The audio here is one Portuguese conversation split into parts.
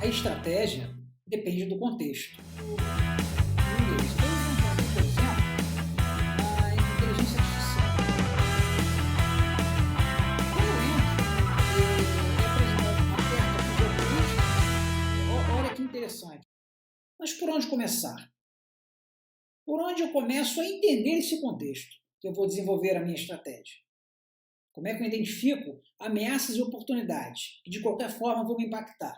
A estratégia depende do contexto. Um deles, por exemplo, a inteligência artificial. Quando eu entro e apresento uma geopolítica, olha que interessante. Mas por onde começar? Por onde eu começo a entender esse contexto que eu vou desenvolver a minha estratégia? Como é que eu identifico ameaças e oportunidades que de qualquer forma vão me impactar?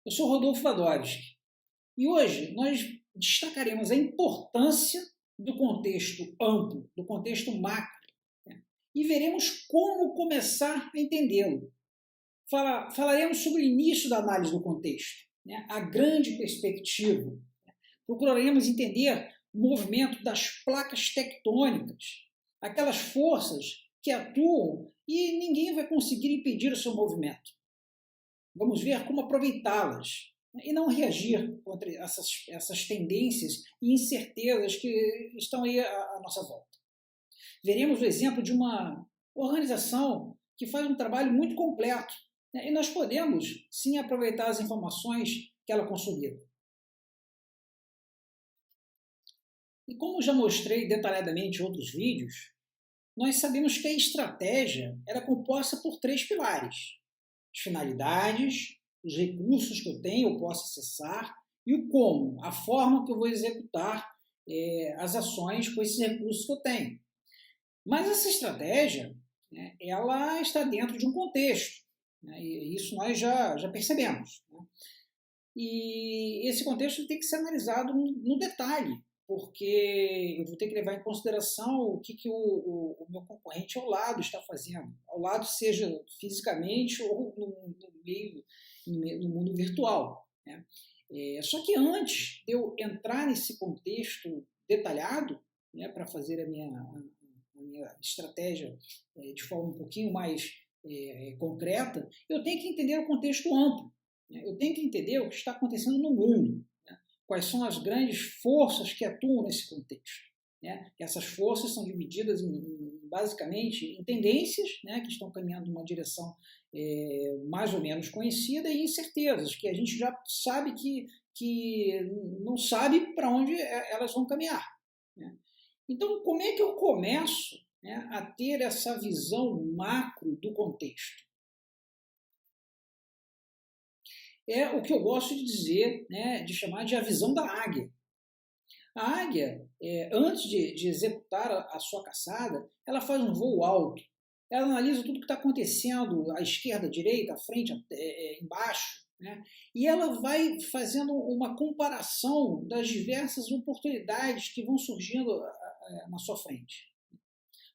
Eu sou Rodolfo Vadovsky e hoje nós destacaremos a importância do contexto amplo, do contexto macro, né? E veremos como começar a entendê-lo. Falaremos sobre o início da análise do contexto, né? A grande perspectiva. Procuraremos entender o movimento das placas tectônicas, aquelas forças que atuam e ninguém vai conseguir impedir o seu movimento. Vamos ver como aproveitá-las e não reagir contra essas tendências e incertezas que estão aí à nossa volta. Veremos o exemplo de uma organização que faz um trabalho muito completo, né? E nós podemos, sim, aproveitar as informações que ela consolida. E como já mostrei detalhadamente em outros vídeos, nós sabemos que a estratégia era composta por 3 pilares: as finalidades, os recursos que eu tenho, eu posso acessar, e o como, a forma que eu vou executar as ações com esses recursos que eu tenho. Mas essa estratégia, né, ela está dentro de um contexto, né, e isso nós já percebemos, né? E esse contexto tem que ser analisado no detalhe, porque eu vou ter que levar em consideração o que o meu concorrente ao lado está fazendo. Ao lado, seja fisicamente ou no mundo virtual, né? Só que antes de eu entrar nesse contexto detalhado, né, para fazer a minha estratégia de forma um pouquinho mais concreta, eu tenho que entender o contexto amplo, né? Eu tenho que entender o que está acontecendo no mundo. Quais são as grandes forças que atuam nesse contexto, né? Essas forças são divididas basicamente em tendências, né, que estão caminhando numa direção mais ou menos conhecida, e incertezas, que a gente já sabe que não sabe para onde elas vão caminhar, né? Então, como é que eu começo, né, a ter essa visão macro do contexto? É o que eu gosto de dizer, né, de chamar de a visão da águia. A águia, antes de executar a sua caçada, ela faz um voo alto. Ela analisa tudo o que está acontecendo à esquerda, à direita, à frente, embaixo, né? E ela vai fazendo uma comparação das diversas oportunidades que vão surgindo na sua frente.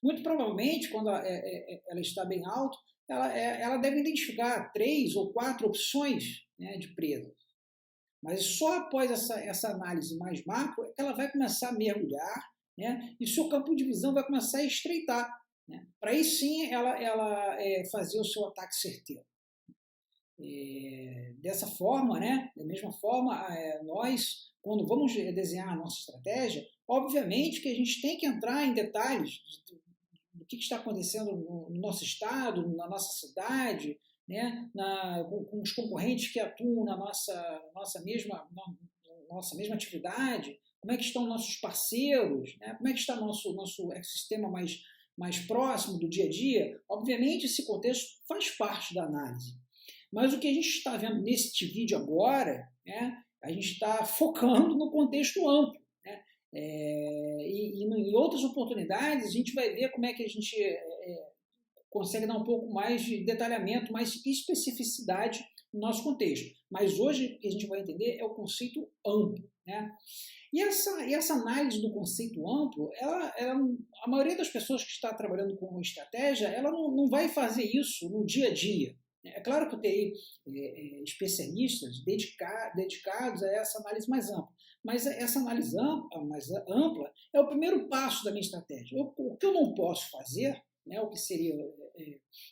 Muito provavelmente, quando ela está bem alto, ela deve identificar 3 ou 4 opções, né, de presa. Mas só após essa análise mais macro é que ela vai começar a mergulhar, né, e o seu campo de visão vai começar a estreitar, né, para aí sim ela fazer o seu ataque certeiro. Dessa forma, né, da mesma forma, nós, quando vamos desenhar a nossa estratégia, obviamente que a gente tem que entrar em detalhes do que está acontecendo no nosso estado, na nossa cidade, né, com os concorrentes que atuam na nossa mesma atividade, como é que estão nossos parceiros, né, como é que está nosso ecossistema mais próximo do dia a dia. Obviamente, esse contexto faz parte da análise. Mas o que a gente está vendo neste vídeo agora, né, a gente está focando no contexto amplo, né, e em outras oportunidades a gente vai ver como é que a gente consegue dar um pouco mais de detalhamento, mais especificidade no nosso contexto. Mas hoje o que a gente vai entender é o conceito amplo, né? E essa análise do conceito amplo, a maioria das pessoas que está trabalhando com estratégia, ela não vai fazer isso no dia a dia. É claro que eu terei especialistas dedicados a essa análise mais ampla, mas essa análise mais ampla é o primeiro passo da minha estratégia. O que eu não posso fazer, né, o que seria,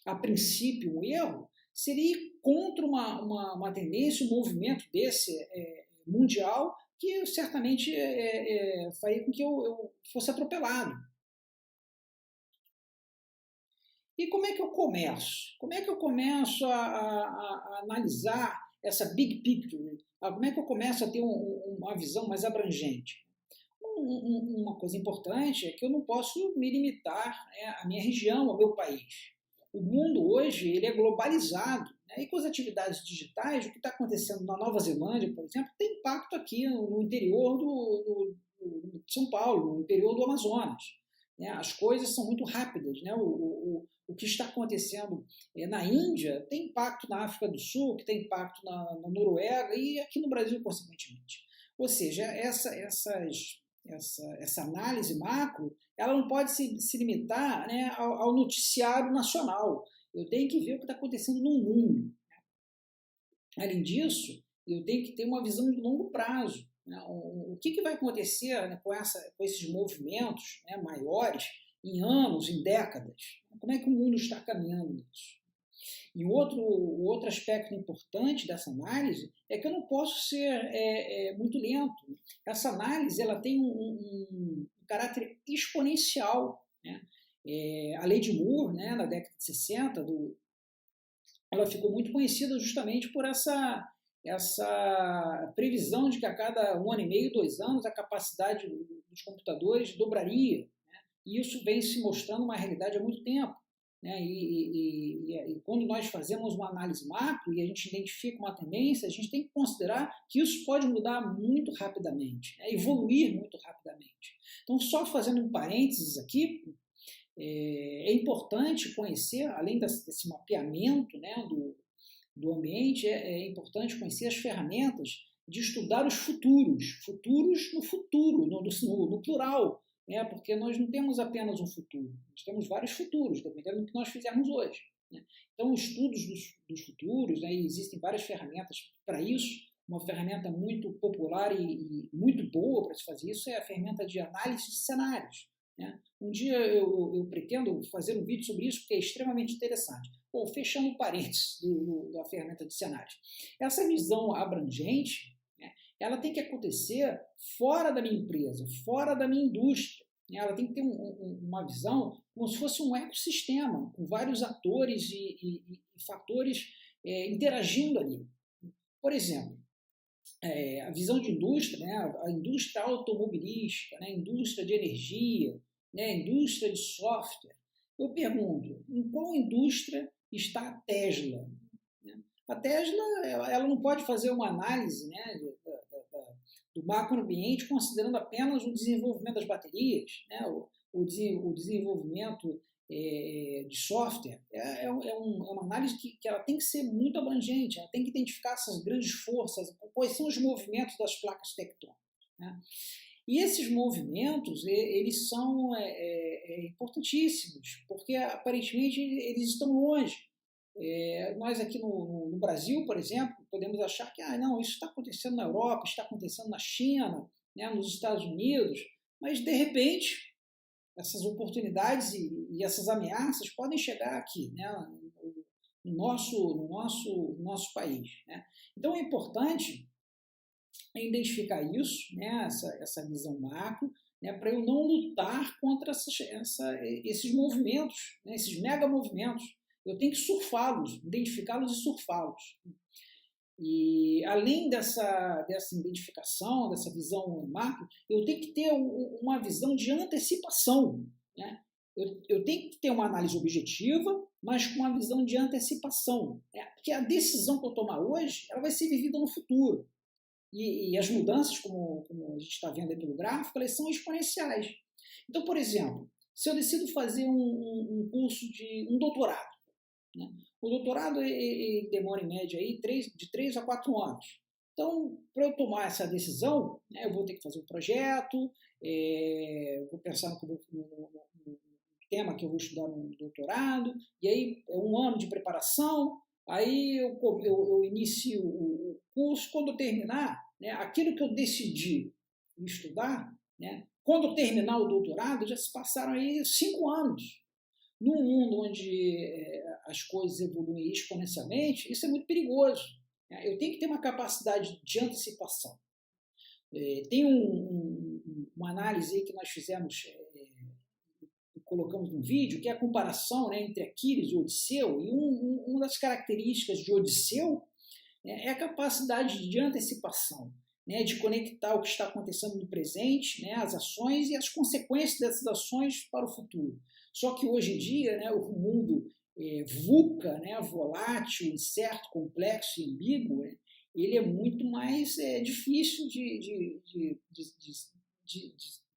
a princípio, um erro, seria ir contra uma tendência, um movimento desse mundial, que certamente faria com que eu fosse atropelado. E como é que eu começo? Como é que eu começo a analisar essa big picture, como é que eu começo a ter uma visão mais abrangente? Uma coisa importante é que eu não posso me limitar, né, à minha região, ao meu país. O mundo hoje ele é globalizado, né, e com as atividades digitais, o que está acontecendo na Nova Zelândia, por exemplo, tem impacto aqui no interior de São Paulo, no interior do Amazonas. Né? As coisas são muito rápidas. Né? O que está acontecendo na Índia tem impacto na África do Sul, que tem impacto na Noruega e aqui no Brasil, consequentemente. Ou seja, essa análise macro, ela não pode se limitar, né, ao noticiário nacional. Eu tenho que ver o que está acontecendo no mundo. Além disso, eu tenho que ter uma visão de longo prazo. Né? O que vai acontecer, né, com esses movimentos, né, maiores em anos, em décadas? Como é que o mundo está caminhando nisso? E o outro aspecto importante dessa análise é que eu não posso ser muito lento. Essa análise ela tem um caráter exponencial. Né? A lei de Moore, né, na década de 60, ela ficou muito conhecida justamente por essa previsão de que a cada 1 ano e meio, 2 anos, a capacidade dos computadores dobraria. Né? E isso vem se mostrando uma realidade há muito tempo. Né? E quando nós fazemos uma análise macro e a gente identifica uma tendência, a gente tem que considerar que isso pode mudar muito rapidamente, né? Evoluir muito rapidamente. Então, só fazendo um parênteses aqui, é importante conhecer, além desse mapeamento, né, do ambiente, é importante conhecer as ferramentas de estudar os futuros no futuro, no plural. Porque nós não temos apenas um futuro, nós temos vários futuros, dependendo do que nós fizermos hoje. Né? Então, estudos dos futuros, né, existem várias ferramentas para isso. Uma ferramenta muito popular e muito boa para se fazer isso é a ferramenta de análise de cenários. Né? Um dia eu pretendo fazer um vídeo sobre isso, porque é extremamente interessante. Bom, fechando o parênteses da ferramenta de cenários. Essa visão abrangente, ela tem que acontecer fora da minha empresa, fora da minha indústria. Ela tem que ter uma visão como se fosse um ecossistema, com vários atores e fatores interagindo ali. Por exemplo, a visão de indústria, né, a indústria automobilística, né, a indústria de energia, né, a indústria de software. Eu pergunto, em qual indústria está a Tesla? A Tesla ela não pode fazer uma análise, né, do macroambiente considerando apenas o desenvolvimento das baterias, né, o desenvolvimento de software. É uma análise que ela tem que ser muito abrangente, ela tem que identificar essas grandes forças, quais são os movimentos das placas tectônicas. Né? E esses movimentos, eles são importantíssimos, porque aparentemente eles estão longe. Nós aqui no Brasil, por exemplo, podemos achar que não, isso está acontecendo na Europa, está acontecendo na China, né, nos Estados Unidos, mas de repente essas oportunidades e essas ameaças podem chegar aqui, né, no nosso país. Né? Então é importante identificar isso, né, essa visão macro, né, para eu não lutar contra esses movimentos, né, esses mega movimentos. Eu tenho que surfá-los, identificá-los e surfá-los. E além dessa identificação, dessa visão macro, eu tenho que ter uma visão de antecipação. Né? Eu tenho que ter uma análise objetiva, mas com uma visão de antecipação. Né? Porque a decisão que eu tomar hoje, ela vai ser vivida no futuro. E as mudanças, como a gente está vendo aí pelo gráfico, elas são exponenciais. Então, por exemplo, se eu decido fazer um curso de um doutorado, né? O doutorado ele demora em média aí de 3 a 4 anos. Então, para eu tomar essa decisão, né, eu vou ter que fazer um projeto, vou pensar no tema que eu vou estudar no doutorado, e aí é 1 ano de preparação, aí eu inicio o curso. Quando eu terminar, né, aquilo que eu decidi estudar, né, quando eu terminar o doutorado, já se passaram aí 5 anos. Num mundo onde as coisas evoluem exponencialmente, isso é muito perigoso. Eu tenho que ter uma capacidade de antecipação. Tem uma análise aí que nós fizemos, colocamos no vídeo, que é a comparação, né, entre Aquiles e Odisseu, e uma das características de Odisseu né, é a capacidade de antecipação, né, de conectar o que está acontecendo no presente, né, as ações e as consequências dessas ações para o futuro. Só que hoje em dia, né, o mundo VUCA, né, volátil, incerto, complexo e ambíguo, né, ele é muito mais difícil de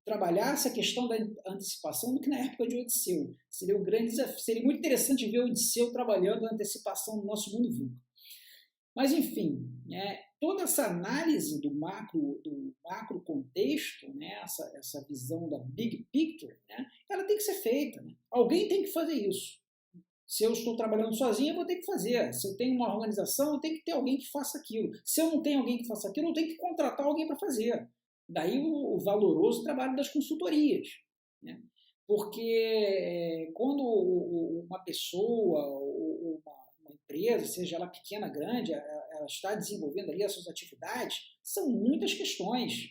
trabalhar essa questão da antecipação do que na época de Odisseu. Seria um grande desafio, seria muito interessante ver Odisseu trabalhando a antecipação do nosso mundo VUCA. Mas, enfim, toda essa análise do macro contexto, né, essa visão da big picture, né, ela tem que ser feita. Né? Alguém tem que fazer isso. Se eu estou trabalhando sozinho, eu vou ter que fazer. Se eu tenho uma organização, eu tenho que ter alguém que faça aquilo. Se eu não tenho alguém que faça aquilo, eu tenho que contratar alguém para fazer. Daí o valoroso trabalho das consultorias. Né? Porque quando uma pessoa ou uma empresa, seja ela pequena, grande, ela está desenvolvendo ali as suas atividades, são muitas questões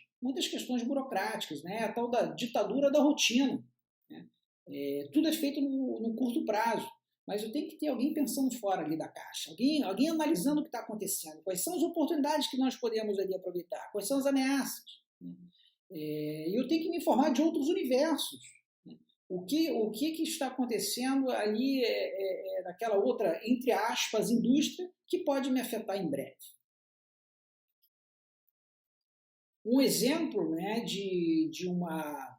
burocráticas, né? A tal da ditadura da rotina. Né? Tudo é feito no curto prazo. Mas eu tenho que ter alguém pensando fora ali da caixa, alguém analisando o que está acontecendo, quais são as oportunidades que nós podemos ali aproveitar, quais são as ameaças. Né? E eu tenho que me informar de outros universos. Né? O que está acontecendo ali naquela outra, entre aspas, indústria, que pode me afetar em breve. Um exemplo, né, de uma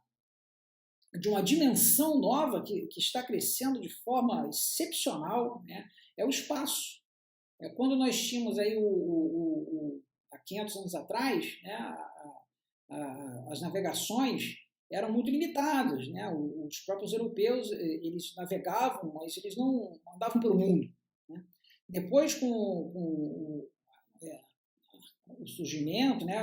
dimensão nova que está crescendo de forma excepcional, né, é o espaço. Quando nós tínhamos aí há 500 anos atrás, né, as navegações eram muito limitadas. Né, os próprios europeus eles navegavam, mas eles não andavam pelo mundo. Né. Depois, com o surgimento, né,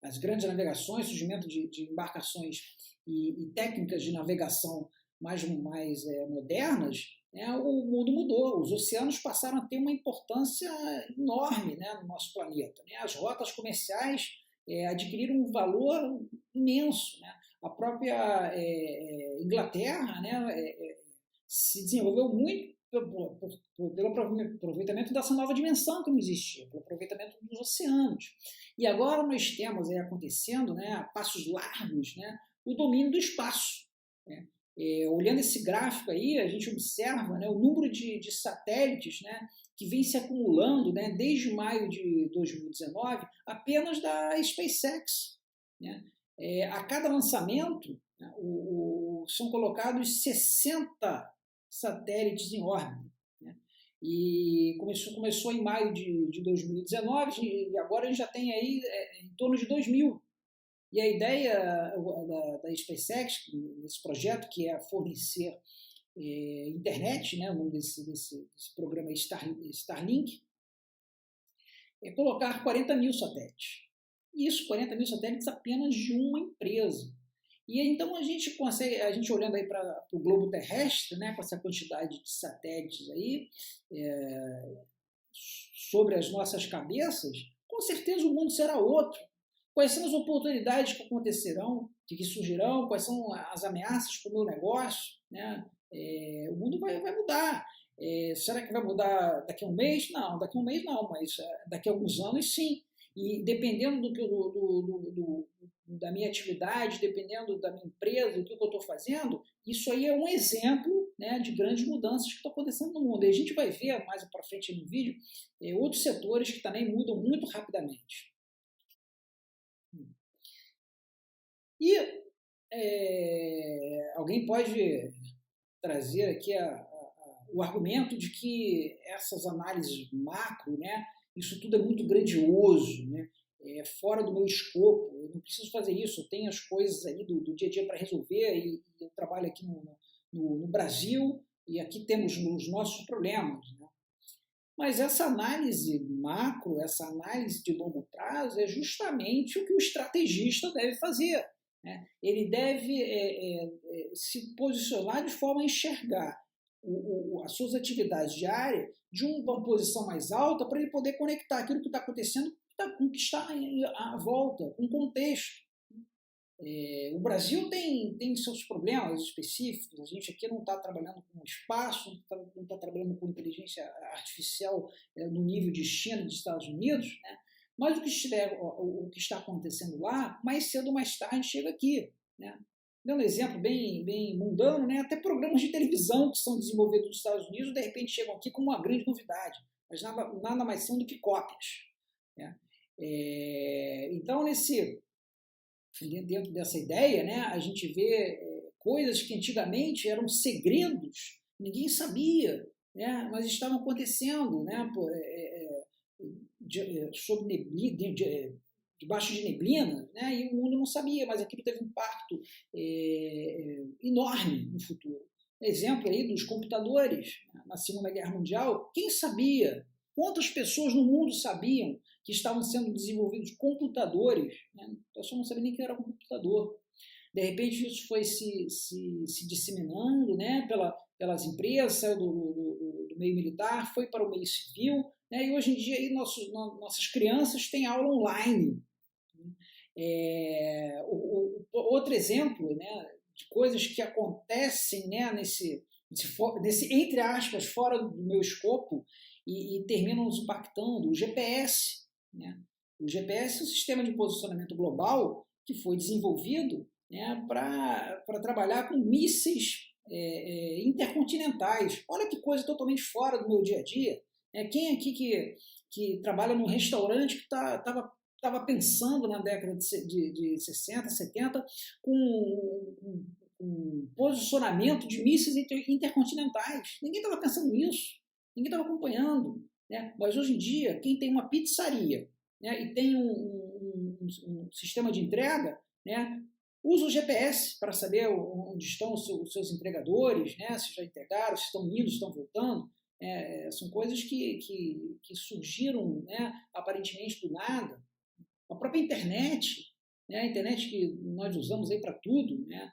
as grandes navegações, surgimento de embarcações e técnicas de navegação mais modernas, né, o mundo mudou. Os oceanos passaram a ter uma importância enorme, né, no nosso planeta. Né? As rotas comerciais adquiriram um valor imenso. Né? A própria Inglaterra, né, se desenvolveu muito pelo aproveitamento dessa nova dimensão que não existia, pelo aproveitamento dos oceanos. E agora nós temos aí acontecendo, né, a passos largos, né, o domínio do espaço. Né? Olhando esse gráfico aí, a gente observa, né, o número de satélites, né, que vem se acumulando, né, desde maio de 2019, apenas da SpaceX. Né? A cada lançamento, né, são colocados 60 satélites em órbita. Né? E começou em maio de 2019 e agora a gente já tem aí em torno de 2.000. E a ideia da SpaceX, desse projeto, que é fornecer internet, né, o nome desse programa é Starlink, é colocar 40.000 satélites. Isso, 40.000 satélites apenas de uma empresa. E então a gente olhando aí para o globo terrestre, né, com essa quantidade de satélites aí sobre as nossas cabeças, com certeza o mundo será outro. Quais são as oportunidades que acontecerão, que surgirão, quais são as ameaças para o meu negócio, né? O mundo vai mudar. Será que vai mudar daqui a um mês? Não, daqui a um mês não, mas daqui a alguns anos sim. E dependendo da minha atividade, dependendo da minha empresa, do que eu estou fazendo, isso aí é um exemplo, né, de grandes mudanças que estão acontecendo no mundo. E a gente vai ver mais para frente no vídeo outros setores que também mudam muito rapidamente. E alguém pode trazer aqui o argumento de que essas análises macro, né, isso tudo é muito grandioso, né, fora do meu escopo, eu não preciso fazer isso, eu tenho as coisas ali do dia a dia para resolver e eu trabalho aqui no Brasil e aqui temos os nossos problemas. Né? Mas essa análise macro, essa análise de longo prazo é justamente o que o estrategista deve fazer. Né? Ele deve se posicionar de forma a enxergar as suas atividades diárias de uma posição mais alta para ele poder conectar aquilo que está acontecendo com o que está à volta, com o contexto. O Brasil tem seus problemas específicos, a gente aqui não está trabalhando com espaço, não está trabalhando com inteligência artificial no nível de China e dos Estados Unidos, né? Mas o que está acontecendo lá, mais cedo ou mais tarde chega aqui, né? Dando um exemplo bem mundano, né? Até programas de televisão que são desenvolvidos nos Estados Unidos, de repente chegam aqui como uma grande novidade, mas nada mais são do que cópias, né? Então, dentro dessa ideia, né, a gente vê coisas que antigamente eram segredos, ninguém sabia, né, mas estavam acontecendo, né, sob neblina, debaixo de neblina, né, e o mundo não sabia, mas aquilo teve um impacto enorme no futuro. Exemplo aí dos computadores, né, na Segunda Guerra Mundial, quem sabia? Quantas pessoas no mundo sabiam que estavam sendo desenvolvidos computadores? Né? O pessoal não sabia nem que era um computador. De repente, isso foi se disseminando, né, pelas empresas, saiu do meio militar, foi para o meio civil, né, e hoje em dia aí nossas crianças têm aula online. Outro exemplo, né, de coisas que acontecem, né, nesse, entre aspas, fora do meu escopo, e terminam nos impactando. O GPS. Né? O GPS é um sistema de posicionamento global que foi desenvolvido, né, para trabalhar com mísseis intercontinentais. Olha que coisa totalmente fora do meu dia a dia. Quem aqui que trabalha num restaurante que estava pensando na década de 60, 70 com um posicionamento de mísseis intercontinentais? Ninguém estava pensando nisso. Ninguém estava acompanhando, né? Mas hoje em dia, quem tem uma pizzaria, né, e tem um sistema de entrega, né, usa o GPS para saber onde estão os seus entregadores, né, se já entregaram, se estão indo, se estão voltando. São coisas que surgiram, né, aparentemente do nada. A própria internet, né, a internet que nós usamos aí para tudo, né,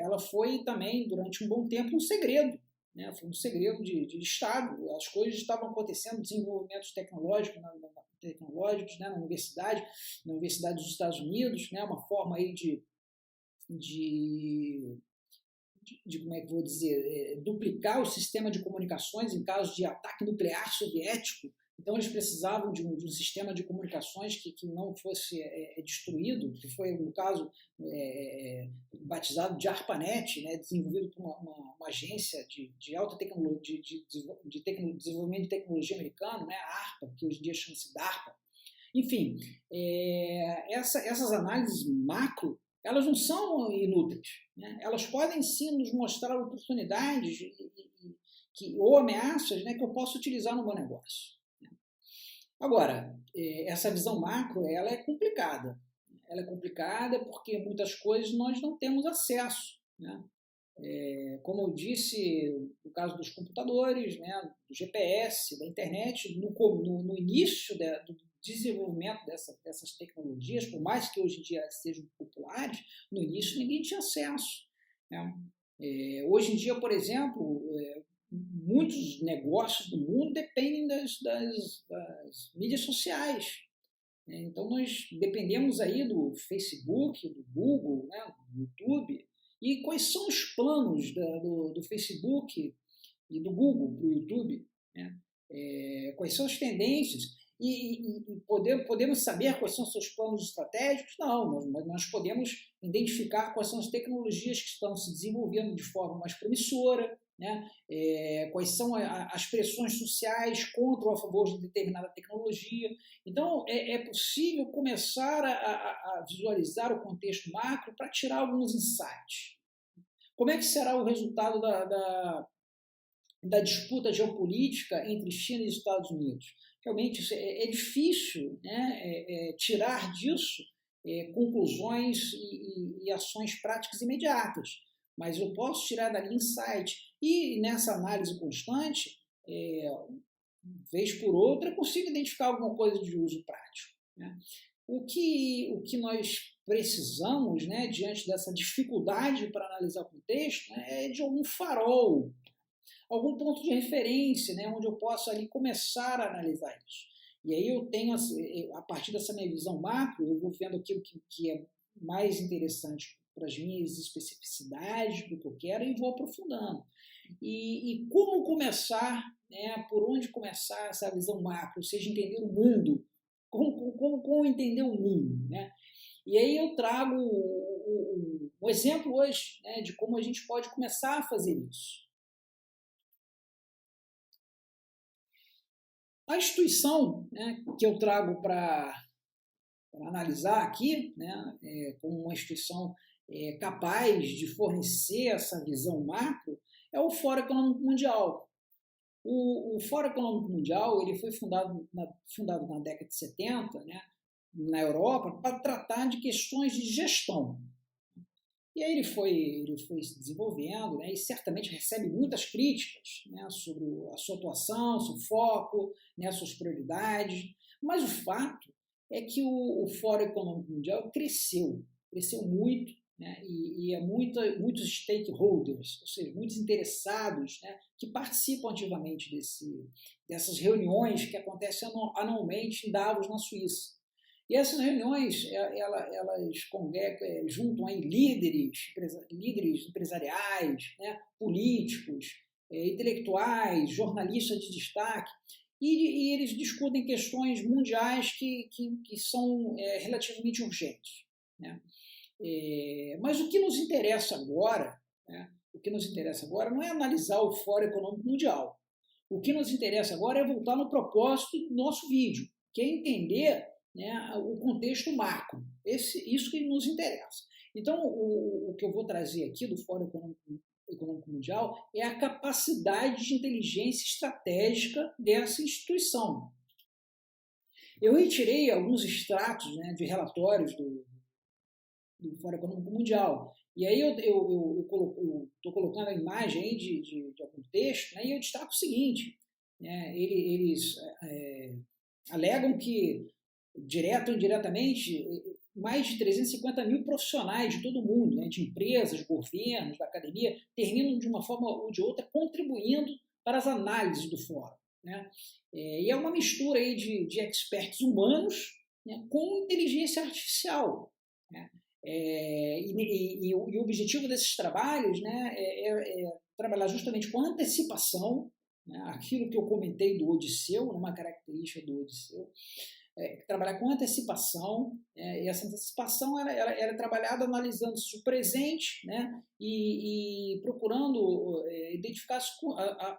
ela foi também, durante um bom tempo, um segredo. Né, foi um segredo de Estado. As coisas estavam acontecendo, desenvolvimentos tecnológicos né, na Universidade dos Estados Unidos, né, uma forma aí de como é que vou dizer, duplicar o sistema de comunicações em caso de ataque nuclear soviético. Então, eles precisavam de um sistema de comunicações que não fosse destruído, que foi, no caso, batizado de ARPANET, né, desenvolvido por uma agência de alta tecnologia, desenvolvimento de tecnologia americana, né, a ARPA, que hoje em dia chama-se DARPA. Enfim, essas análises macro, elas não são inúteis. Né? Elas podem, sim, nos mostrar oportunidades ou ameaças, né, que eu posso utilizar no meu negócio. Agora, essa visão macro, ela é complicada. Ela é complicada porque muitas coisas nós não temos acesso. Né? Como eu disse, no caso dos computadores, né, do GPS, da internet, no início do desenvolvimento dessas tecnologias, por mais que hoje em dia sejam populares, no início ninguém tinha acesso. Né? Hoje em dia, por exemplo, muitos negócios do mundo dependem das mídias sociais. Então, nós dependemos aí do Facebook, do Google, né, do YouTube. E quais são os planos do Facebook e do Google para o YouTube? Né? Quais são as tendências? E podemos saber quais são os seus planos estratégicos? Não, mas nós podemos identificar quais são as tecnologias que estão se desenvolvendo de forma mais promissora, né? Quais são as pressões sociais contra ou a favor de determinada tecnologia. Então, é possível começar a visualizar o contexto macro para tirar alguns insights. Como é que será o resultado da disputa geopolítica entre China e Estados Unidos? Realmente é difícil, né, tirar disso conclusões e ações práticas imediatas, mas eu posso tirar dali insight e nessa análise constante, vez por outra, eu consigo identificar alguma coisa de uso prático. Né? O que nós precisamos, né, diante dessa dificuldade para analisar o contexto, né, é de algum farol, algum ponto de referência, né, onde eu possa ali começar a analisar isso. E aí eu tenho, a partir dessa minha visão macro, eu vou vendo aquilo que é mais interessante para as minhas especificidades do que eu quero e vou aprofundando. E como começar, né, por onde começar essa visão macro, ou seja, entender o mundo, como entender o mundo, né? E aí eu trago um exemplo hoje, né, de como a gente pode começar a fazer isso. A instituição, né, que eu trago para analisar aqui, né, como uma instituição capaz de fornecer essa visão macro, é o Fórum Econômico Mundial. O Fórum Econômico Mundial ele foi fundado na década de 70, né, na Europa, para tratar de questões de gestão. E aí ele foi se desenvolvendo, né, e certamente recebe muitas críticas, né, sobre a sua atuação, seu foco, né, suas prioridades, mas o fato é que o Fórum Econômico Mundial cresceu muito, né, e muitos stakeholders, ou seja, muitos interessados, né, que participam ativamente dessas reuniões que acontecem anualmente em Davos, na Suíça. E essas reuniões, elas juntam aí líderes empresariais, né, políticos, intelectuais, jornalistas de destaque, e eles discutem questões mundiais que são relativamente urgentes, né? Mas o que nos interessa agora, né, não é analisar o Fórum Econômico Mundial. O que nos interessa agora é voltar no propósito do nosso vídeo, que é entender, né, o contexto macro. Isso que nos interessa. Então, o que eu vou trazer aqui do Fórum Econômico Mundial é a capacidade de inteligência estratégica dessa instituição. Eu retirei alguns extratos, né, de relatórios do Fórum Econômico Mundial. E aí eu estou colocando a imagem aí de algum texto, né, e eu destaco o seguinte, né, eles alegam que, direto ou indiretamente, mais de 350 mil profissionais de todo o mundo, né, de empresas, governos, da academia, terminam de uma forma ou de outra contribuindo para as análises do fórum, né? E é uma mistura aí de experts humanos, né, com inteligência artificial, né? E o objetivo desses trabalhos, né, é trabalhar justamente com antecipação, né, aquilo que eu comentei do Odisseu, uma característica do Odisseu, trabalhar com antecipação, e essa antecipação ela é trabalhada analisando o presente, né, e procurando identificar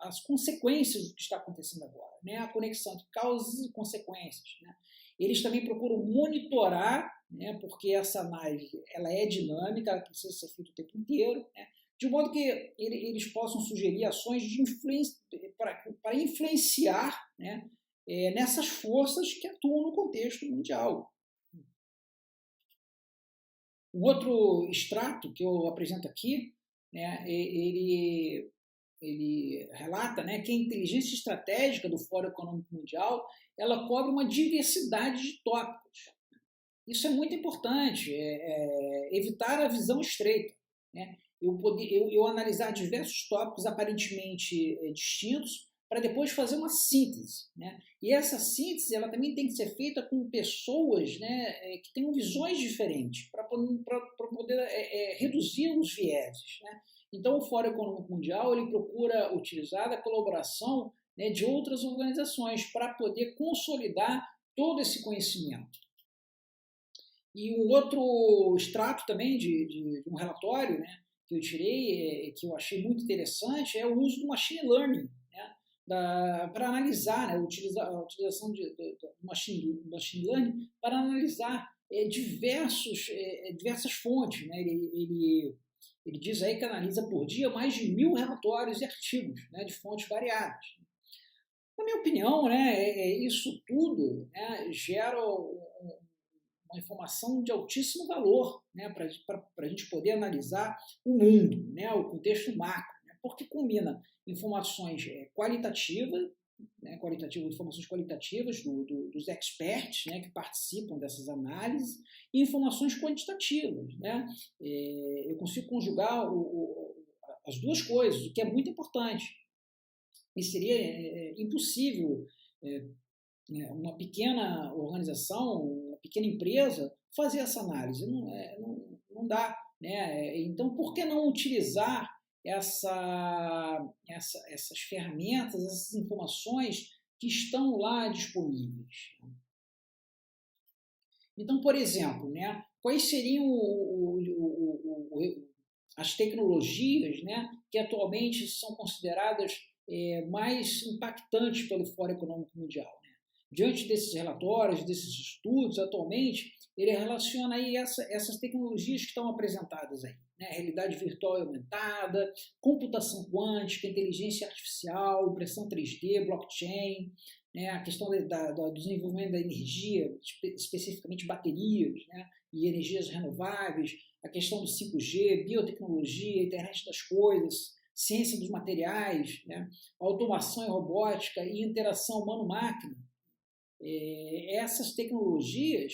as consequências do que está acontecendo agora, né, a conexão entre causas e consequências, né. Eles também procuram monitorar, né, porque essa análise ela é dinâmica, ela precisa ser feita o tempo inteiro, né, de modo que eles possam sugerir ações para influenciar, né, nessas forças que atuam no contexto mundial. Um outro extrato que eu apresento aqui, né, ele relata, né, que a inteligência estratégica do Fórum Econômico Mundial ela cobre uma diversidade de tópicos. Isso é muito importante, evitar a visão estreita, né? Eu analisar diversos tópicos aparentemente distintos para depois fazer uma síntese, né? E essa síntese ela também tem que ser feita com pessoas, né, que tenham visões diferentes para poder reduzir os vieses, né? Então o Fórum Econômico Mundial ele procura utilizar a colaboração, né, de outras organizações para poder consolidar todo esse conhecimento. E um outro extrato também de um relatório, né, que eu tirei, que eu achei muito interessante, é o uso do machine learning, né, para analisar, né, a utilização de machine learning para analisar diversas fontes, né. Ele diz aí que analisa por dia mais de 1000 relatórios e artigos, né, de fontes variadas. Na minha opinião, né, isso tudo, né, gera uma informação de altíssimo valor, né, para a gente poder analisar o mundo, né, o contexto macro, né, porque combina informações qualitativas, né, informações qualitativas dos experts, né, que participam dessas análises, e informações quantitativas, né. Eu consigo conjugar as duas coisas, o que é muito importante. E seria impossível uma pequena organização, uma pequena empresa, fazer essa análise. Não dá. Né? Então, por que não utilizar essas ferramentas, essas informações que estão lá disponíveis? Então, por exemplo, né, quais seriam as tecnologias, né, que atualmente são consideradas mais impactantes pelo Fórum Econômico Mundial? Né? Diante desses relatórios, desses estudos, atualmente, ele relaciona aí essas tecnologias que estão apresentadas aí, né? Realidade virtual e aumentada, computação quântica, inteligência artificial, impressão 3D, blockchain, né? A questão do desenvolvimento da energia, especificamente baterias, né? E energias renováveis, a questão do 5G, biotecnologia, internet das coisas, ciência dos materiais, né? Automação e robótica e interação humano-máquina. Essas tecnologias,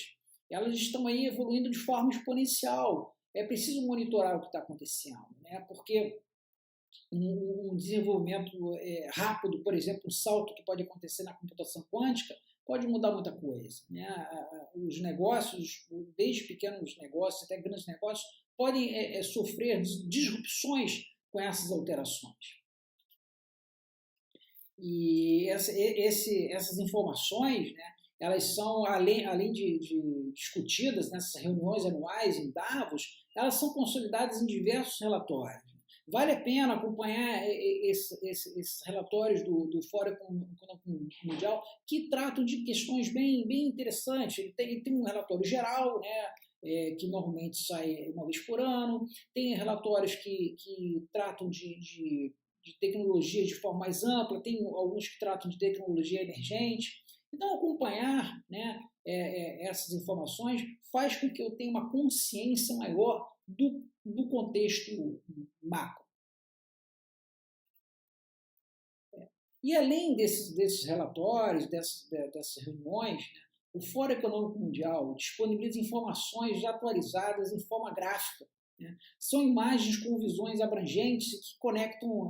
elas estão aí evoluindo de forma exponencial. É preciso monitorar o que está acontecendo, né? Porque um desenvolvimento rápido, por exemplo, um salto que pode acontecer na computação quântica, pode mudar muita coisa. Né? Os negócios, desde pequenos negócios até grandes negócios, podem sofrer disrupções com essas alterações. E essas informações, né, elas são, além de discutidas nessas reuniões anuais em Davos, elas são consolidadas em diversos relatórios. Vale a pena acompanhar esses relatórios do Fórum Econômico Mundial, que tratam de questões bem interessantes. Ele tem um relatório geral, né, que normalmente sai uma vez por ano, tem relatórios que tratam de tecnologia de forma mais ampla, tem alguns que tratam de tecnologia emergente. Então, acompanhar, né, essas informações faz com que eu tenha uma consciência maior do contexto macro. E além desses relatórios, dessas reuniões, né, o Fórum Econômico Mundial disponibiliza informações atualizadas em forma gráfica. Né? São imagens com visões abrangentes que conectam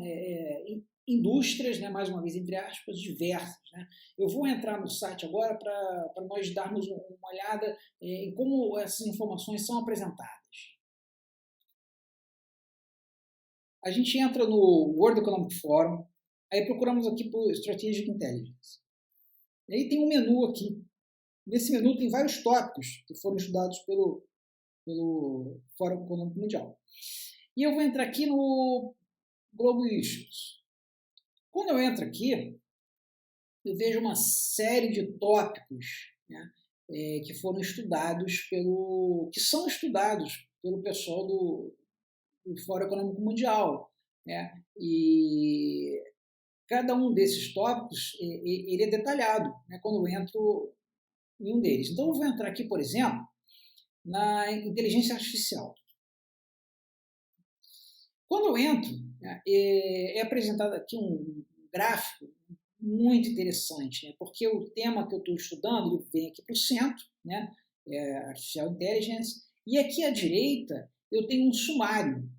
indústrias, né, mais uma vez, entre aspas, diversas. Né? Eu vou entrar no site agora para nós darmos uma olhada em como essas informações são apresentadas. A gente entra no World Economic Forum, aí procuramos aqui por Strategic Intelligence. E aí tem um menu aqui. Nesse menu tem vários tópicos que foram estudados pelo Fórum Econômico Mundial. E eu vou entrar aqui no Global Issues. Quando eu entro aqui, eu vejo uma série de tópicos, né, que foram estudados que são estudados pelo pessoal do Fórum Econômico Mundial. Né, e cada um desses tópicos ele é detalhado, né, quando eu entro em um deles. Então, eu vou entrar aqui, por exemplo, na inteligência artificial. Quando eu entro, né, é apresentado aqui um gráfico muito interessante, né, porque o tema que eu estou estudando ele vem aqui para o centro, né, Artificial Intelligence, e aqui à direita eu tenho um sumário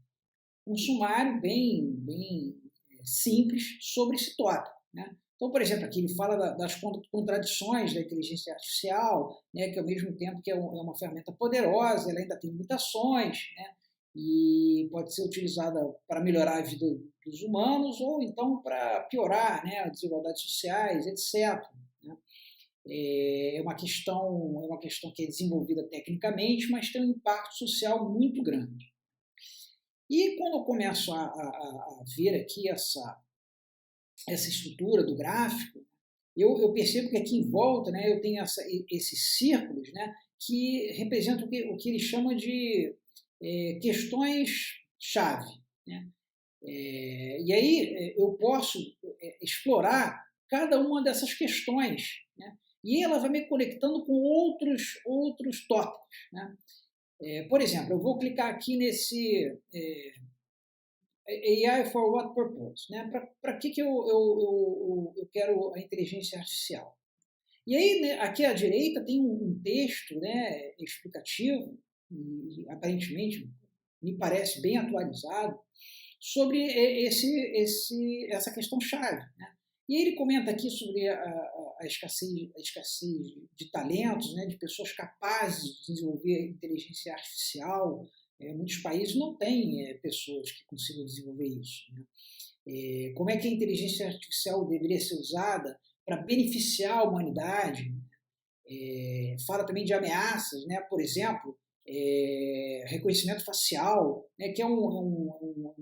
bem simples sobre esse tópico. Né? Então, por exemplo, aqui ele fala das contradições da inteligência artificial, né, que ao mesmo tempo que é uma ferramenta poderosa, ela ainda tem limitações, né, e pode ser utilizada para melhorar a vida dos humanos ou então para piorar, né, as desigualdades sociais, etc. Né? É uma questão que é desenvolvida tecnicamente, mas tem um impacto social muito grande. E quando eu começo a ver aqui essa estrutura do gráfico, eu percebo que aqui em volta, né, eu tenho esses círculos, né, que representam o que ele chama de questões-chave. Né? E aí eu posso explorar cada uma dessas questões, né? E ela vai me conectando com outros tópicos. Né? Por exemplo, eu vou clicar aqui nesse AI for what purpose? Né? Para que eu quero a inteligência artificial? E aí, né, aqui à direita tem um texto, né, explicativo, e aparentemente me parece bem atualizado, sobre essa questão-chave. Né? E ele comenta aqui sobre a escassez de talentos, né, de pessoas capazes de desenvolver inteligência artificial. Muitos países não têm pessoas que consigam desenvolver isso, né? Como é que a inteligência artificial deveria ser usada para beneficiar a humanidade? Fala também de ameaças, né? Por exemplo, reconhecimento facial, né? Que é um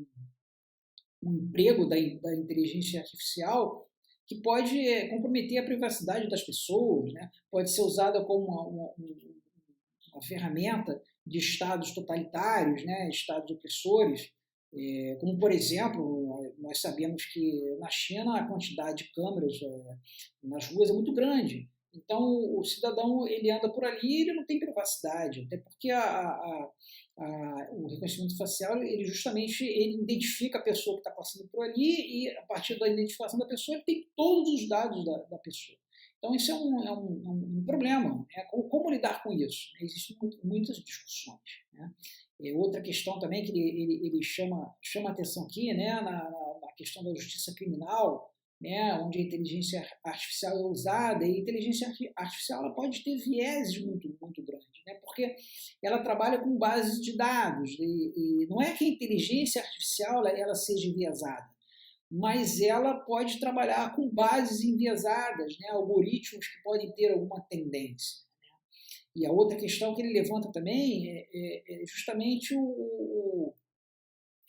emprego da inteligência artificial que pode comprometer a privacidade das pessoas, né? Pode ser usada como uma ferramenta de estados totalitários, né? Estados opressores, como, por exemplo, nós sabemos que na China a quantidade de câmeras nas ruas é muito grande. Então, o cidadão ele anda por ali e ele não tem privacidade, até porque o reconhecimento facial ele justamente ele identifica a pessoa que está passando por ali e, a partir da identificação da pessoa, ele tem todos os dados da pessoa. Então, isso é um problema. Né? Como lidar com isso? Existem muitas discussões. Né? Outra questão também que ele chama atenção aqui, né? na questão da justiça criminal, né? Onde a inteligência artificial é usada, e a inteligência artificial ela pode ter vieses muito, muito grandes, né? Porque ela trabalha com bases de dados, e não é que a inteligência artificial ela seja enviesada, mas ela pode trabalhar com bases enviesadas, né? Algoritmos que podem ter alguma tendência. E a outra questão que ele levanta também é justamente o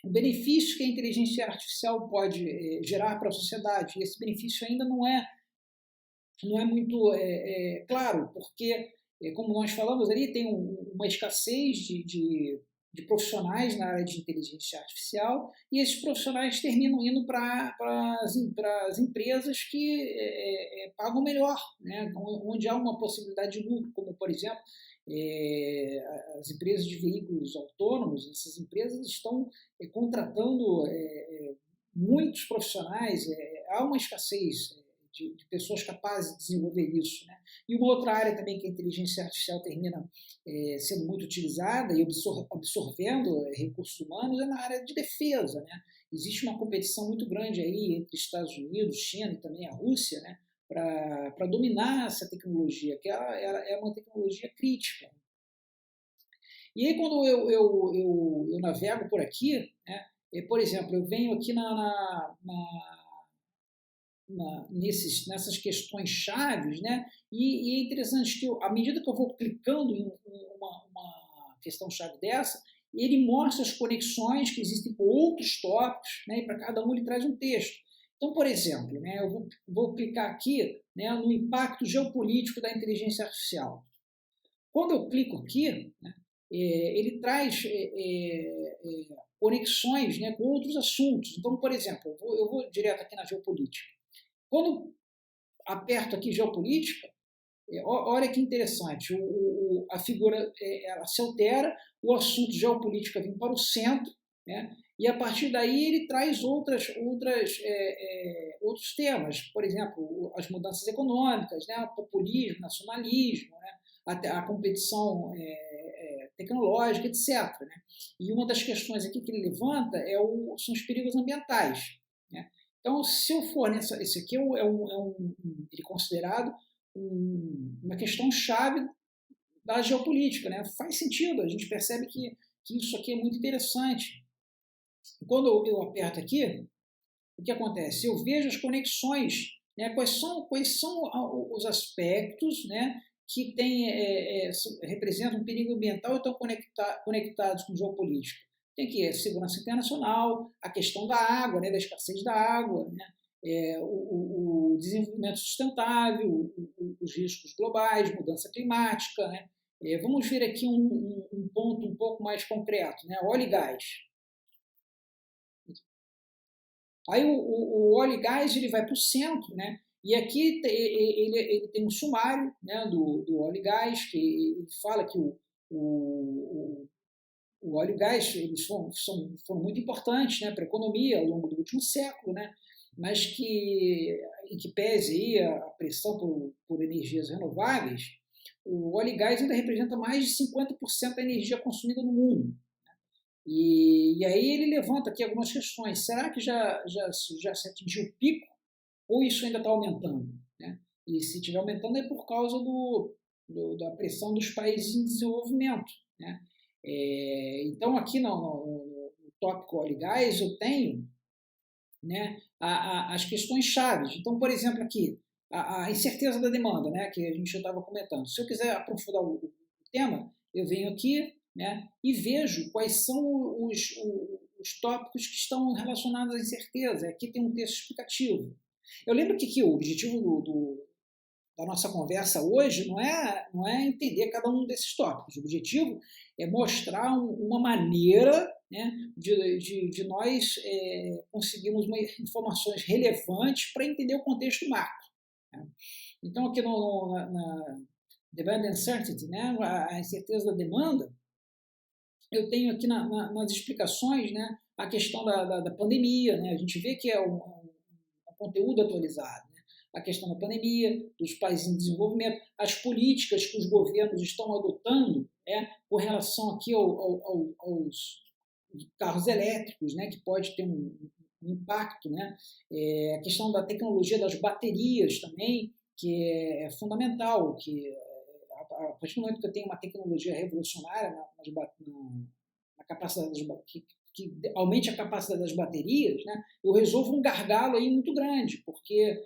benefício que a inteligência artificial pode gerar para a sociedade. E esse benefício ainda não é muito claro, porque, como nós falamos ali, tem uma escassez de profissionais na área de inteligência artificial, e esses profissionais terminam indo para as empresas que pagam melhor, né? Onde há uma possibilidade de lucro, como, por exemplo, as empresas de veículos autônomos. Essas empresas estão contratando muitos profissionais, há uma escassez de pessoas capazes de desenvolver isso, né? E uma outra área também que a inteligência artificial termina sendo muito utilizada e absorvendo recursos humanos é na área de defesa, né? Existe uma competição muito grande aí entre Estados Unidos, China e também a Rússia, né? Para dominar essa tecnologia, que ela é uma tecnologia crítica. E aí, quando eu navego por aqui, né, por exemplo, eu venho aqui nessas questões chaves, né, e é interessante que à medida que eu vou clicando em uma questão chave dessa, ele mostra as conexões que existem com outros tópicos, né, e para cada um ele traz um texto. Então, por exemplo, né, eu vou clicar aqui, né, no impacto geopolítico da inteligência artificial. Quando eu clico aqui, né, ele traz conexões, né, com outros assuntos. Então, por exemplo, eu vou direto aqui na geopolítica. Quando aperto aqui geopolítica, olha que interessante, a figura ela se altera, o assunto geopolítica vem para o centro, né? E a partir daí ele traz outros temas, por exemplo, as mudanças econômicas, né? O populismo, nacionalismo, né? A competição tecnológica, etc. Né? E uma das questões aqui que ele levanta são os perigos ambientais. Né? Então, se eu for esse aqui ele é considerado uma questão chave da geopolítica, né? Faz sentido, a gente percebe que isso aqui é muito interessante. Quando eu aperto aqui, o que acontece? Eu vejo as conexões, né? Quais são os aspectos, né, que representam um perigo ambiental e estão conectados com geopolítica. Tem que a segurança internacional, a questão da água, né, da escassez da água, né, o desenvolvimento sustentável, os riscos globais, mudança climática. Né. Vamos ver aqui um ponto um pouco mais concreto, né, óleo e gás. Aí o óleo e gás ele vai para o centro, né? E aqui ele tem um sumário, né, do óleo e gás, que ele fala que o óleo e gás eles foram muito importantes, né, para a economia ao longo do último século, né, mas em que pese aí a pressão por energias renováveis, o óleo e gás ainda representa mais de 50% da energia consumida no mundo. E aí ele levanta aqui algumas questões. Será que já se atingiu o pico? ou isso ainda está aumentando, né? E se estiver aumentando é por causa da pressão dos países em desenvolvimento, né? Então, aqui no tópico óleo e gás, eu tenho, né, as questões chaves. Então, por exemplo, aqui, a incerteza da demanda, né, que a gente já estava comentando. Se eu quiser aprofundar o tema, eu venho aqui, né, e vejo quais são os tópicos que estão relacionados à incerteza. Aqui tem um texto explicativo. Eu lembro que o objetivo da nossa conversa hoje não é entender cada um desses tópicos. O objetivo é mostrar uma maneira, né, de nós conseguirmos informações relevantes para entender o contexto macro. Né? Então, aqui na Demand Uncertainty, né, a incerteza da demanda, eu tenho aqui nas explicações, né, a questão da pandemia. Né? A gente vê que é um conteúdo atualizado. A questão da pandemia, dos países em desenvolvimento, as políticas que os governos estão adotando, com relação aqui aos carros elétricos, né, que pode ter um impacto, né, a questão da tecnologia das baterias também, que é fundamental, que a partir do momento que eu tenho uma tecnologia revolucionária na capacidade que aumente a capacidade das baterias, né, eu resolvo um gargalo aí muito grande, porque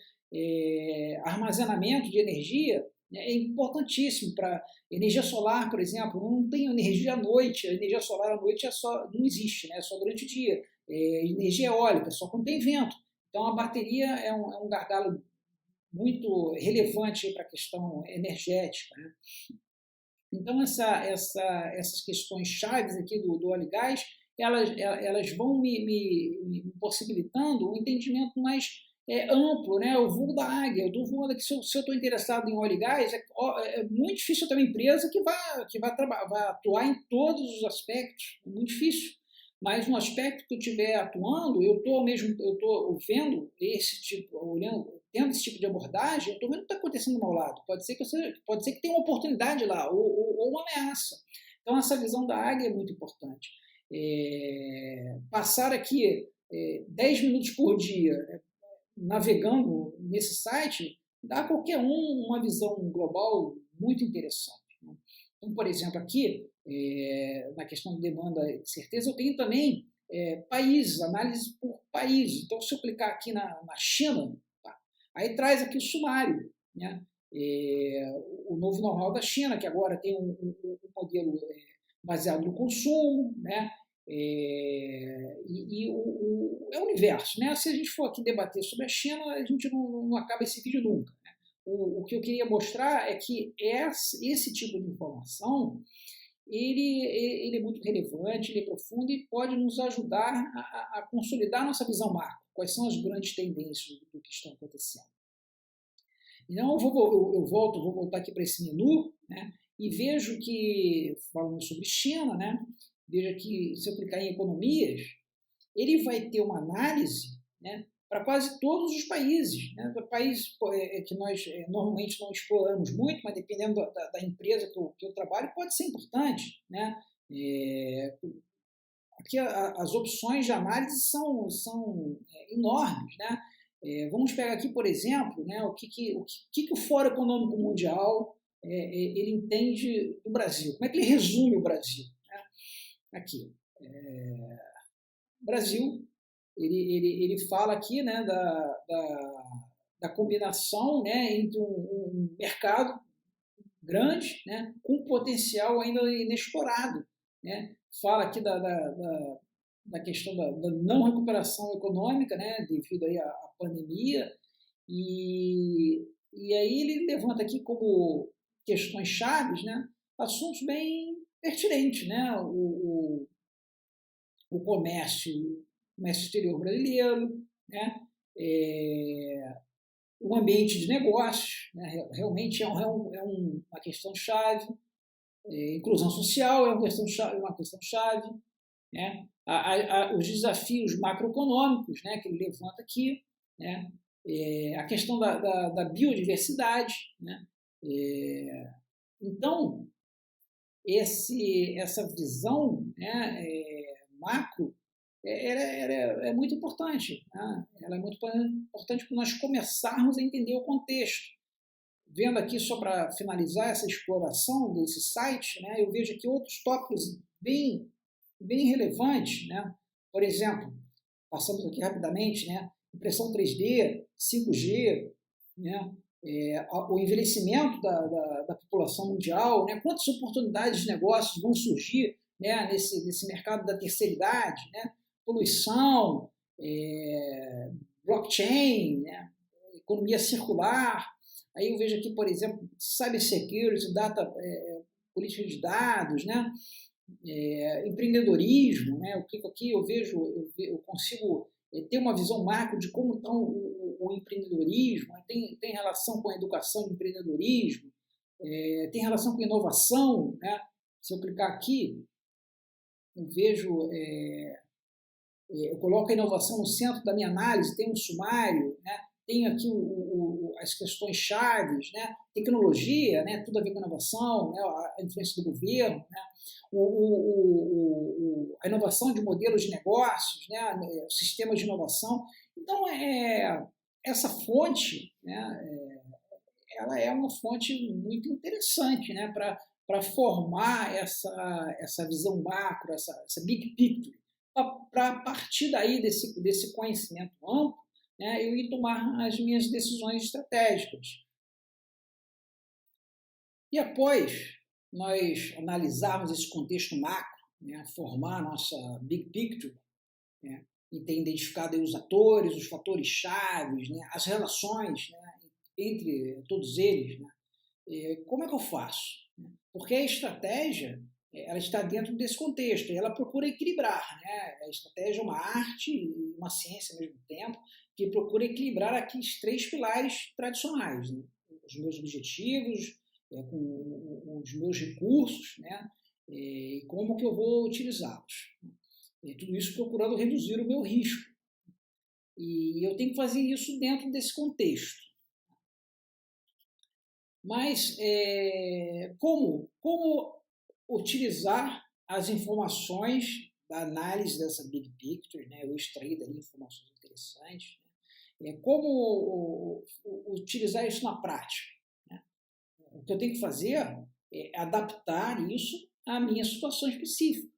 armazenamento de energia é importantíssimo para energia solar, por exemplo. Não tem energia à noite, a energia solar à noite não existe, né? É só durante o dia. Energia eólica, só quando tem vento. Então a bateria é um gargalo muito relevante para a questão energética. Né? Então essas questões chaves aqui do óleo e gás, elas vão me possibilitando um entendimento mais amplo, né? O voo da águia. Eu estou voando aqui, se eu estou interessado em óleo e gás, é muito difícil ter uma empresa que vai atuar em todos os aspectos. É muito difícil. Mas no aspecto que eu estiver atuando, eu estou vendo esse tipo, tendo esse tipo de abordagem, eu estou vendo o que está acontecendo ao meu lado. Pode ser que tenha uma oportunidade lá, ou uma ameaça. Então essa visão da águia é muito importante. Passar aqui 10 minutos por dia navegando nesse site, dá a qualquer uma visão global muito interessante. Né? Então, por exemplo, aqui, na questão de demanda e certeza, eu tenho também países, análise por país. Então, se eu clicar aqui na China, tá? Aí traz aqui o sumário, né? O novo normal da China, que agora tem um modelo baseado no consumo, né? É o universo, né? Se a gente for aqui debater sobre a China, a gente não acaba esse vídeo nunca. Né? O que eu queria mostrar é que esse tipo de informação ele é muito relevante, ele é profundo e pode nos ajudar a consolidar nossa visão macro. Quais são as grandes tendências do que estão acontecendo? Então, vou voltar aqui para esse menu, né? E vejo que, falando sobre China, né? Veja que, se eu clicar em economias, ele vai ter uma análise, né, para quase todos os países. Né, países que nós normalmente não exploramos muito, mas dependendo da empresa que eu trabalho, pode ser importante. Né? Aqui as opções de análise são enormes. Né? Vamos pegar aqui, por exemplo, né, o que o Fórum Econômico Mundial ele entende do Brasil. Como é que ele resume o Brasil? Aqui, Brasil, ele fala aqui, né, da combinação, né, entre um mercado grande, né, com potencial ainda inexplorado. Né? Fala aqui da questão da não recuperação econômica, né, devido aí à pandemia, e aí ele levanta aqui como questões chaves, né, assuntos bem pertinente, né? O comércio exterior brasileiro, né? O ambiente de negócios, né? Realmente é uma questão chave. Inclusão social é uma questão chave, né? Os desafios macroeconômicos, né, que ele levanta aqui, né? A questão da biodiversidade, né? Então, essa visão, né, macro, ela é muito importante, né? Ela é muito importante para nós começarmos a entender o contexto. Vendo aqui, só para finalizar essa exploração desse site, né, eu vejo aqui outros tópicos bem relevantes, né? Por exemplo, passamos aqui rapidamente, né, impressão 3D, 5G, né, o envelhecimento da população mundial, né, quantas oportunidades de negócios vão surgir, né, nesse mercado da terceira idade, né, poluição, blockchain, né, economia circular. Aí eu vejo aqui, por exemplo, cybersecurity, política de dados, né, empreendedorismo, né, o que aqui eu vejo, eu consigo ter uma visão macro de como está o empreendedorismo, tem relação com a educação de empreendedorismo, tem relação com inovação, né? Se eu clicar aqui, eu vejo, eu coloco a inovação no centro da minha análise, tem um sumário, né? Tem aqui as questões chaves, né? Tecnologia, né? Tudo a ver com inovação, né? A influência do governo, né? A inovação de modelos de negócios, né? Sistemas de inovação. Então, essa fonte, né? Ela é uma fonte muito interessante, né? Para formar essa visão macro, essa big picture, para a partir daí desse conhecimento amplo, né, eu ir tomar as minhas decisões estratégicas. E após nós analisarmos esse contexto macro, né, formar a nossa big picture, né, e ter identificado aí os atores, os fatores chaves, né, as relações, né, entre todos eles, né, como é que eu faço? Porque a estratégia, ela está dentro desse contexto, e ela procura equilibrar, né? A estratégia é uma arte e uma ciência ao mesmo tempo, que procura equilibrar aqui os três pilares tradicionais, né? Os meus objetivos, com os meus recursos, né? E como que eu vou utilizá-los. Tudo isso procurando reduzir o meu risco. E eu tenho que fazer isso dentro desse contexto. Mas como utilizar as informações da análise dessa big picture, né? Eu extraí dali informações interessantes, né? Como utilizar isso na prática, né? O que eu tenho que fazer é adaptar isso à minha situação específica,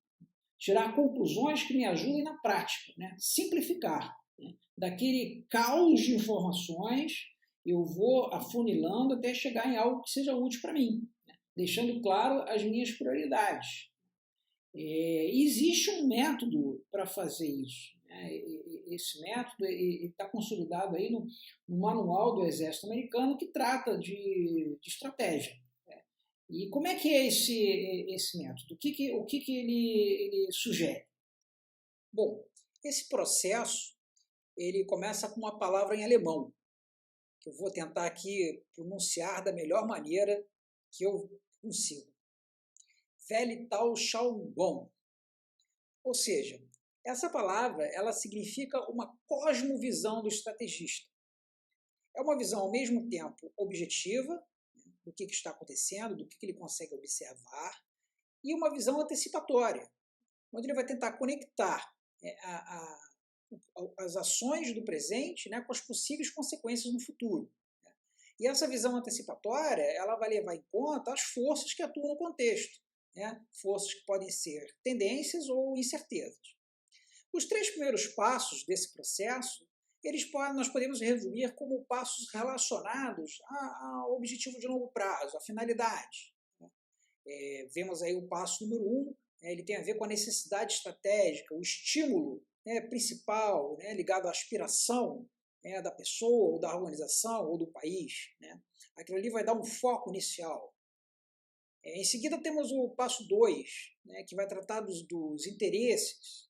tirar conclusões que me ajudem na prática, né? Simplificar, né? Daquele caos de informações, eu vou afunilando até chegar em algo que seja útil para mim, né? Deixando claro as minhas prioridades. Existe um método para fazer isso, né? Esse método está consolidado aí no manual do Exército Americano, que trata de estratégia. Né? E como é que é esse método? O que ele sugere? Bom, esse processo ele começa com uma palavra em alemão, que eu vou tentar aqui pronunciar da melhor maneira que eu consigo. Weltanschauung. Ou seja, essa palavra ela significa uma cosmovisão do estrategista. É uma visão ao mesmo tempo objetiva do que está acontecendo, do que ele consegue observar, e uma visão antecipatória, onde ele vai tentar conectar as ações do presente, né, com as possíveis consequências no futuro. E essa visão antecipatória ela vai levar em conta as forças que atuam no contexto, né, forças que podem ser tendências ou incertezas. Os três primeiros passos desse processo, nós podemos resumir como passos relacionados ao objetivo de longo prazo, à finalidade. Vemos aí o passo número 1, ele tem a ver com a necessidade estratégica, o estímulo, né, principal, né, ligado à aspiração, né, da pessoa, ou da organização, ou do país. Né? Aquilo ali vai dar um foco inicial. Em seguida temos o passo 2, né, que vai tratar dos interesses,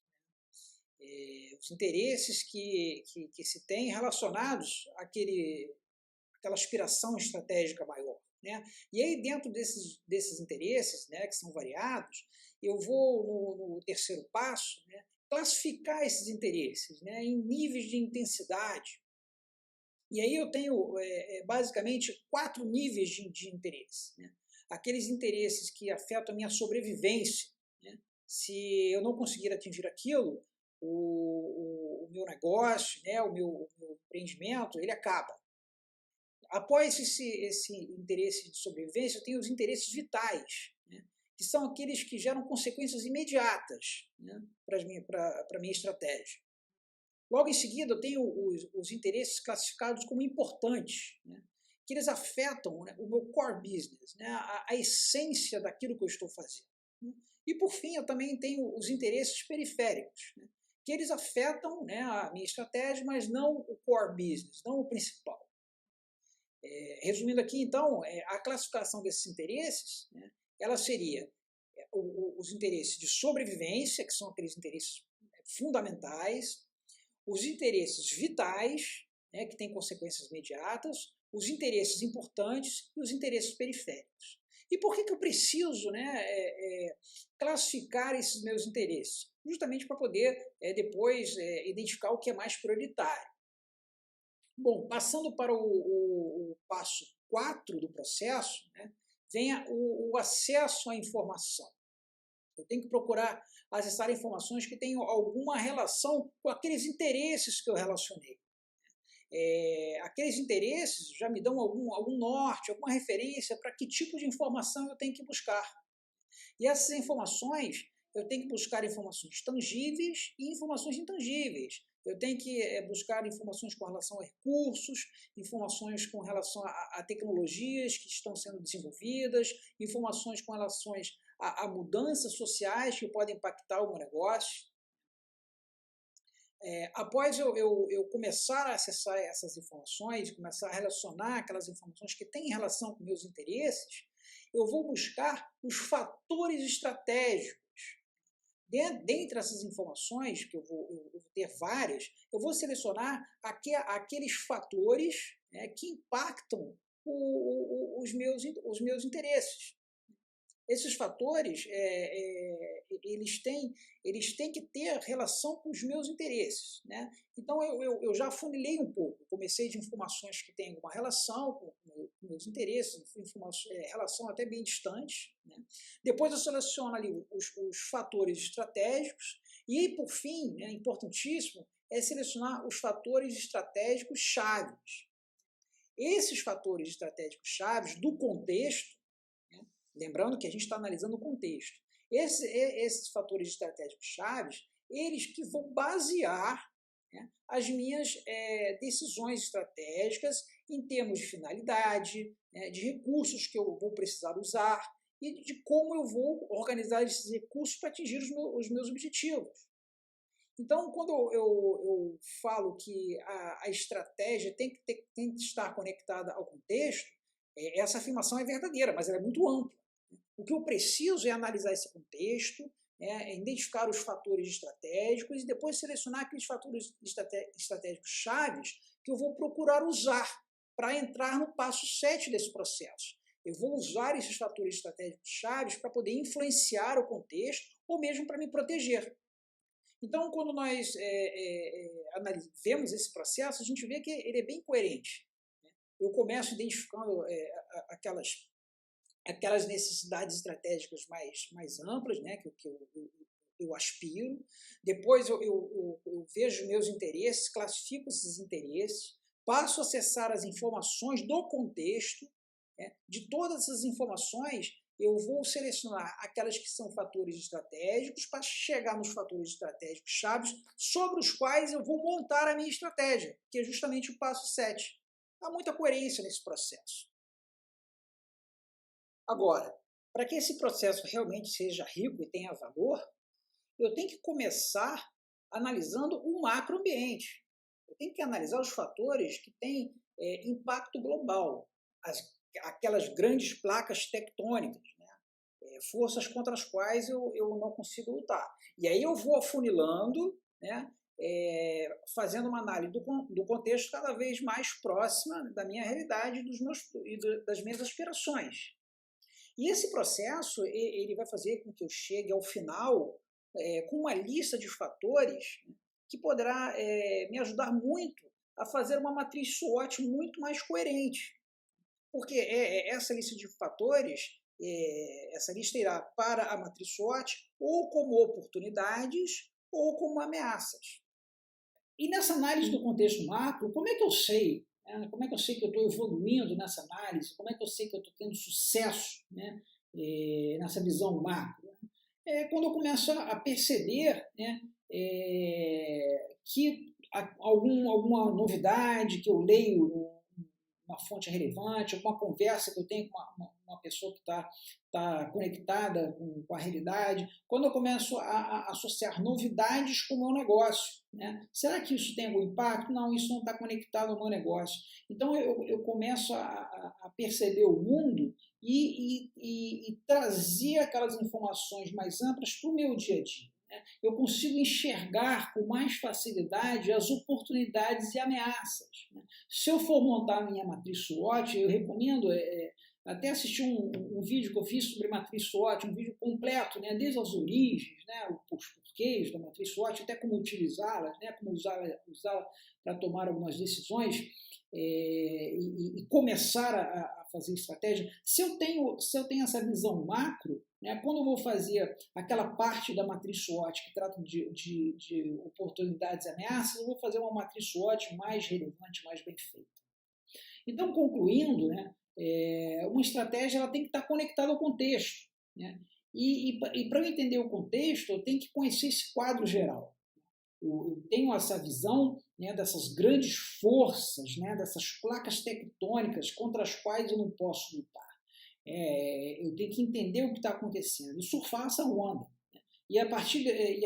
os interesses que se tem relacionados àquela aspiração estratégica maior. Né? E aí, dentro desses interesses, né, que são variados, eu vou, no terceiro passo, né, classificar esses interesses, né, em níveis de intensidade. E aí eu tenho, basicamente, 4 níveis de interesse. Né? Aqueles interesses que afetam a minha sobrevivência. Né? Se eu não conseguir atingir aquilo, o meu negócio, né, o meu empreendimento, ele acaba. Após esse interesse de sobrevivência, eu tenho os interesses vitais, né, que são aqueles que geram consequências imediatas, né, para a minha estratégia. Logo em seguida, eu tenho os interesses classificados como importantes, né, que eles afetam, né, o meu core business, né, a essência daquilo que eu estou fazendo. Né. E, por fim, eu também tenho os interesses periféricos, né, que eles afetam, né, a minha estratégia, mas não o core business, não o principal. Resumindo aqui, então, a classificação desses interesses, né, ela seria os interesses de sobrevivência, que são aqueles interesses fundamentais, os interesses vitais, né, que têm consequências imediatas, os interesses importantes e os interesses periféricos. E por que eu preciso, né, classificar esses meus interesses? Justamente para poder depois identificar o que é mais prioritário. Bom, passando para o passo 4 do processo, né, vem o acesso à informação. Eu tenho que procurar acessar informações que tenham alguma relação com aqueles interesses que eu relacionei. Aqueles interesses já me dão algum norte, alguma referência para que tipo de informação eu tenho que buscar. E essas informações, eu tenho que buscar informações tangíveis e informações intangíveis. Eu tenho que buscar informações com relação a recursos, informações com relação a tecnologias que estão sendo desenvolvidas, informações com relação a mudanças sociais que podem impactar o meu negócio. Após eu começar a acessar essas informações, começar a relacionar aquelas informações que têm relação com meus interesses, eu vou buscar os fatores estratégicos. Dentre essas informações, que eu vou ter várias, eu vou selecionar aqueles fatores, né, que impactam os meus interesses. Esses fatores, eles têm que ter relação com os meus interesses. Né? Então, eu já afunilei um pouco. Comecei de informações que têm alguma relação com meus interesses, relação até bem distante. Né? Depois eu seleciono ali os fatores estratégicos e, por fim, né, importantíssimo, é selecionar os fatores estratégicos chaves. Esses fatores estratégicos chaves do contexto, lembrando que a gente está analisando o contexto. Esses fatores estratégicos chaves, eles que vão basear, né, as minhas decisões estratégicas em termos de finalidade, né, de recursos que eu vou precisar usar e de como eu vou organizar esses recursos para atingir os meus objetivos. Então, quando eu falo que a estratégia tem que estar conectada ao contexto, essa afirmação é verdadeira, mas ela é muito ampla. O que eu preciso é analisar esse contexto, identificar os fatores estratégicos e depois selecionar aqueles fatores estratégicos chaves que eu vou procurar usar para entrar no passo 7 desse processo. Eu vou usar esses fatores estratégicos chaves para poder influenciar o contexto ou mesmo para me proteger. Então, quando nós vemos esse processo, a gente vê que ele é bem coerente. Eu começo identificando aquelas necessidades estratégicas mais amplas, né, que eu aspiro. Depois eu vejo meus interesses, classifico esses interesses, passo a acessar as informações do contexto. Né, de todas essas informações, eu vou selecionar aquelas que são fatores estratégicos para chegar nos fatores estratégicos chaves sobre os quais eu vou montar a minha estratégia, que é justamente o passo 7. Há muita coerência nesse processo. Agora, para que esse processo realmente seja rico e tenha valor, eu tenho que começar analisando o macroambiente. Eu tenho que analisar os fatores que têm impacto global, aquelas grandes placas tectônicas, né? Forças contra as quais eu não consigo lutar. E aí eu vou afunilando, né? Fazendo uma análise do contexto cada vez mais próxima da minha realidade e das minhas aspirações. E esse processo ele vai fazer com que eu chegue ao final com uma lista de fatores, né, que poderá me ajudar muito a fazer uma matriz SWOT muito mais coerente. Porque essa lista de fatores, essa lista irá para a matriz SWOT ou como oportunidades ou como ameaças. E nessa análise do contexto macro, como é que eu sei? Como é que eu sei que eu estou evoluindo nessa análise? Como é que eu sei que eu estou tendo sucesso, né, nessa visão macro? Quando eu começo a perceber, né, que alguma novidade que eu leio uma fonte relevante, alguma conversa que eu tenho com uma pessoa que está conectada com a realidade, quando eu começo a associar novidades com o meu negócio, né? Será que isso tem algum impacto? Não, isso não está conectado ao meu negócio. Então eu começo a perceber o mundo e trazer aquelas informações mais amplas para o meu dia a dia. Eu consigo enxergar com mais facilidade as oportunidades e ameaças. Se eu for montar a minha matriz SWOT, eu recomendo até assistir um vídeo que eu fiz sobre matriz SWOT, um vídeo completo, né, desde as origens, né, os porquês da matriz SWOT, até como utilizá-la, né, como usá-la para tomar algumas decisões e começar a fazer estratégia. Se eu tenho essa visão macro, né, quando eu vou fazer aquela parte da matriz SWOT que trata de oportunidades e ameaças, eu vou fazer uma matriz SWOT mais relevante, mais bem feita. Então, concluindo, né, uma estratégia ela tem que estar conectada ao contexto. Né? E para eu entender o contexto, eu tenho que conhecer esse quadro geral. Eu tenho essa visão, né, dessas grandes forças, né, dessas placas tectônicas contra as quais eu não posso lutar. Eu tenho que entender o que está acontecendo e surfar essa onda. Né? E a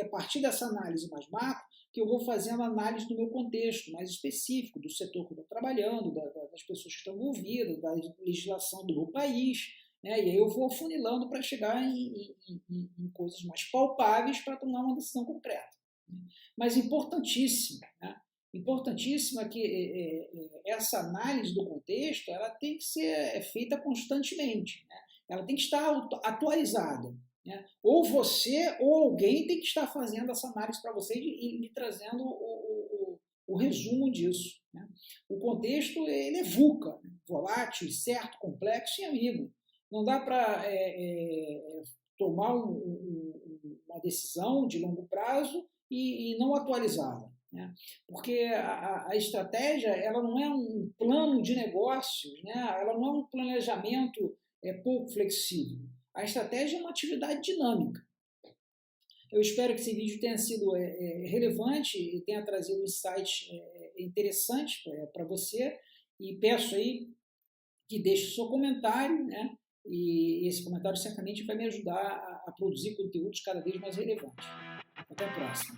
partir dessa análise mais macro, que eu vou fazendo análise do meu contexto mais específico, do setor que eu estou trabalhando, das pessoas que estão envolvidas, da legislação do meu país, né? E aí eu vou afunilando para chegar em coisas mais palpáveis para tomar uma decisão concreta. Mas importantíssimo, né? Importantíssimo é que essa análise do contexto ela tem que ser feita constantemente, né? Ela tem que estar atualizada. Né? Ou você ou alguém tem que estar fazendo essa análise para você e me trazendo o resumo disso. Né? O contexto ele é VUCA, né? Volátil, certo, complexo e amigo. Não dá para tomar uma decisão de longo prazo e não atualizá-la. Né? Porque a estratégia ela não é um plano de negócios, né? Ela não é um planejamento pouco flexível. A estratégia é uma atividade dinâmica. Eu espero que esse vídeo tenha sido relevante e tenha trazido insights interessantes para você e peço aí que deixe o seu comentário, né? E esse comentário certamente vai me ajudar a produzir conteúdos cada vez mais relevantes. Até a próxima.